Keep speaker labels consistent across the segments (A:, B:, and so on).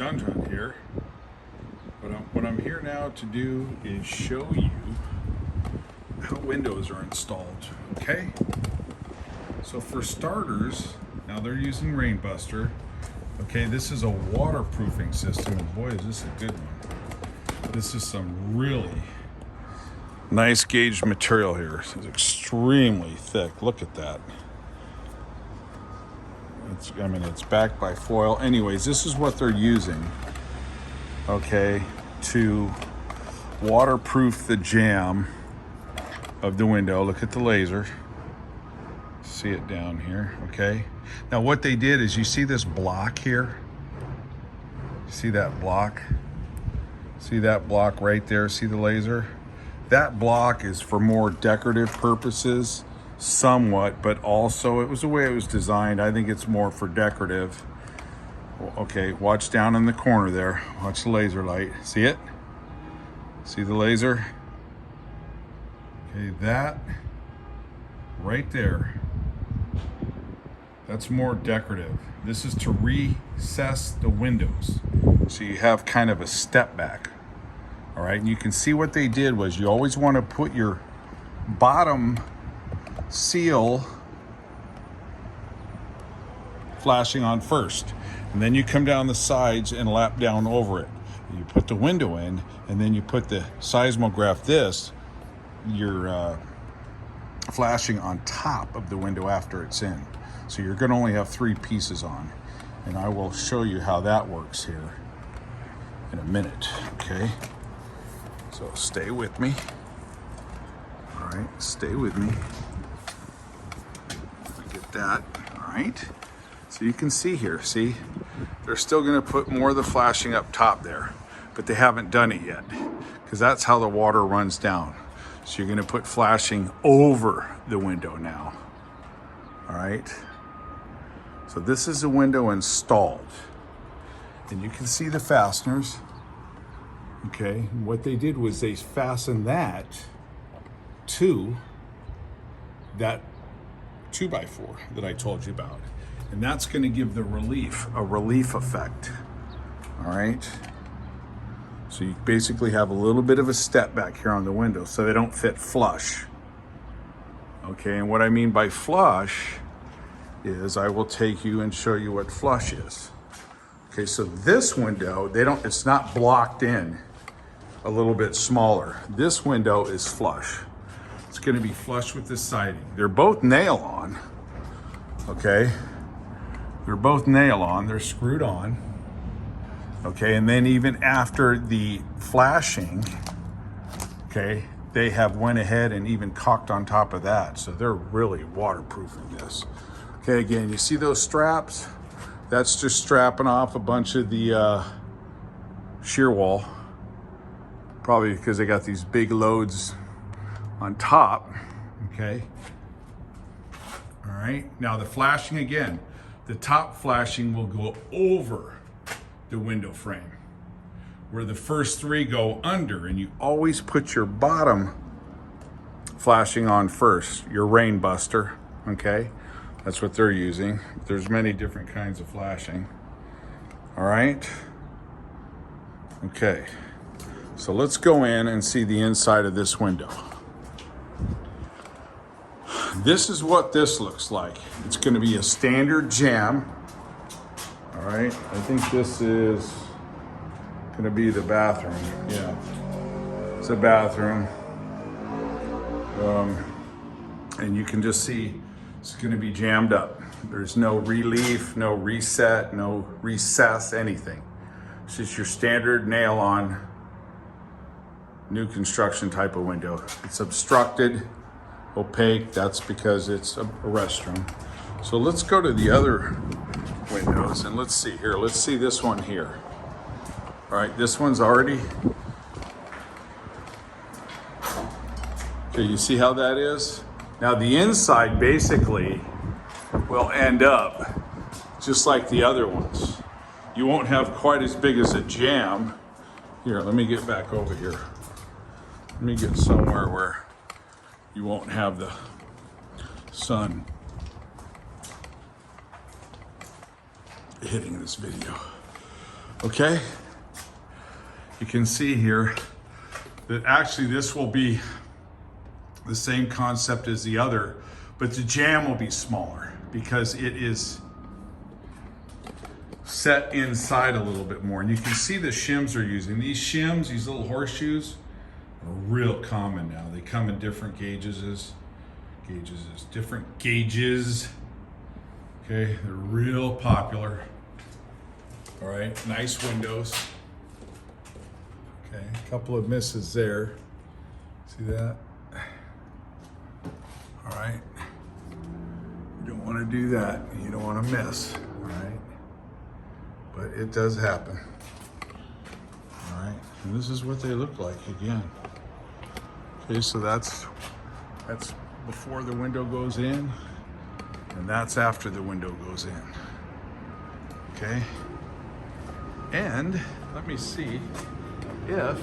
A: John here, but what I'm here now to do is show you how windows are installed, okay? So for starters, now they're using Rainbuster. Okay, this is a waterproofing system, and boy is this a good one. This is some really nice gauge material here. It's extremely thick, look at that. It's backed by foil. Anyways, this is what they're using, okay, to waterproof the jamb of the window. Look at the laser. See it down here, okay? Now what they did is, you see this block here? See that block? See that block right there? See the laser? That block is for more decorative purposes. Somewhat, but also it was the way it was designed. I think it's more for decorative. Okay, watch down in the corner there. Watch the laser light. See it? See the laser? Okay, that right there, that's more decorative. This is to recess the windows, so you have kind of a step back. All right, and you can see what they did was, you always want to put your bottom seal flashing on first, and then you come down the sides and lap down over it. You put the window in, and then you put the seismograph, you're flashing on top of the window after it's in. So you're going to only have 3 pieces on, and I will show you how that works here in a minute. Okay, so stay with me. All right, stay with me. That, all right, so you can see here, see, they're still going to put more of the flashing up top there, but they haven't done it yet, because that's how the water runs down. So you're going to put flashing over the window now. All right, so this is the window installed, and you can see the fasteners. Okay, and what they did was they fastened that to that 2x4 that I told you about, and that's going to give the a relief effect. All right, so you basically have a little bit of a step back here on the window, so they don't fit flush. Okay, and what I mean by flush is, I will take you and show you what flush is. Okay, so this window, it's not blocked in, a little bit smaller. This window is flush. It's going to be flush with this siding. They're both nail on, okay? They're both nail on, they're screwed on, okay? And then even after the flashing, okay, they have went ahead and even caulked on top of that. So they're really waterproofing this. Okay, again, you see those straps? That's just strapping off a bunch of the shear wall, probably because they got these big loads on top. Okay, all right, now the flashing, again, the top flashing will go over the window frame, where the first 3 go under, and you always put your bottom flashing on first, your Rainbuster. Okay, that's what they're using. There's many different kinds of flashing. All right, okay, so let's go in and see the inside of this window. This is what this looks like. It's going to be a standard jamb. All right, I think this is going to be the bathroom. Yeah, it's a bathroom. And you can just see it's going to be jammed up. There's no relief, no reset, no recess, anything. It's just your standard nail-on, new construction type of window. It's obstructed, opaque, that's because it's a restroom. So let's go to the other windows and let's see here. Let's see this one here. All right, this one's already, okay, you see how that is? Now the inside basically will end up just like the other ones. You won't have quite as big as a jamb. Here, let me get back over here. Let me get somewhere where you won't have the sun hitting this video. Okay? You can see here that actually this will be the same concept as the other, but the jamb will be smaller because it is set inside a little bit more. And you can see the shims they're using. These shims, these little horseshoes, are real common now. They come in different gauges, different gauges. Okay, they're real popular. All right, nice windows. Okay, a couple of misses there. See that? All right. You don't want to do that. You don't want to miss. All right. But it does happen. All right. And this is what they look like again. Okay, so that's before the window goes in, and that's after the window goes in. Okay. And let me see if,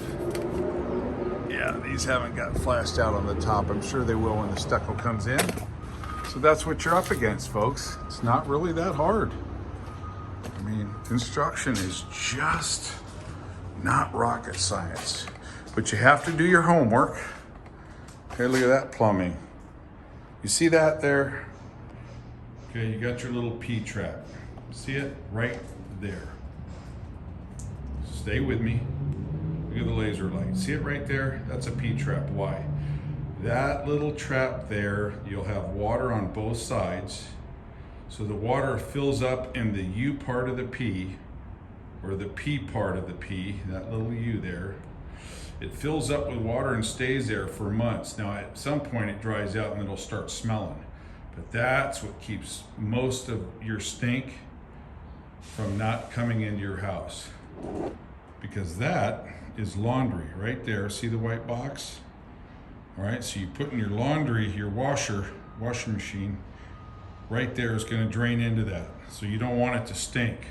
A: yeah, these haven't got flashed out on the top. I'm sure they will when the stucco comes in. So that's what you're up against, folks. It's not really that hard. I mean, construction is just not rocket science, but you have to do your homework. Okay, look at that plumbing. You see that there? Okay, you got your little P-trap. See it? Right there. Stay with me. Look at the laser light. See it right there? That's a P-trap. Why? That little trap there, you'll have water on both sides. So the water fills up in the U part of the P, or the P part of the P, that little U there. It fills up with water and stays there for months. Now at some point it dries out and it'll start smelling. But that's what keeps most of your stink from not coming into your house. Because that is laundry right there. See the white box? All right, so you put in your laundry, your washing machine, right there is going to drain into that. So you don't want it to stink.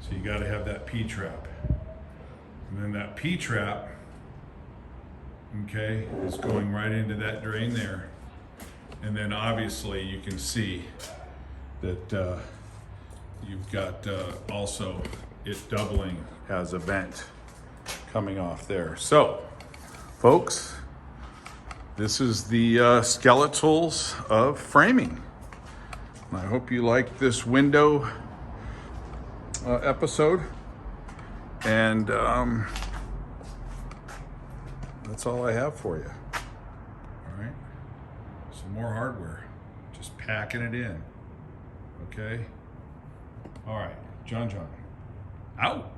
A: So you got to have that P-trap. And then that P-trap, okay, is going right into that drain there. And then obviously you can see that you've got also it doubling as a vent coming off there. So, folks, this is the skeletals of framing. And I hope you like this window episode. And that's all I have for you. All right, some more hardware, just packing it in. Okay. All right, John, out.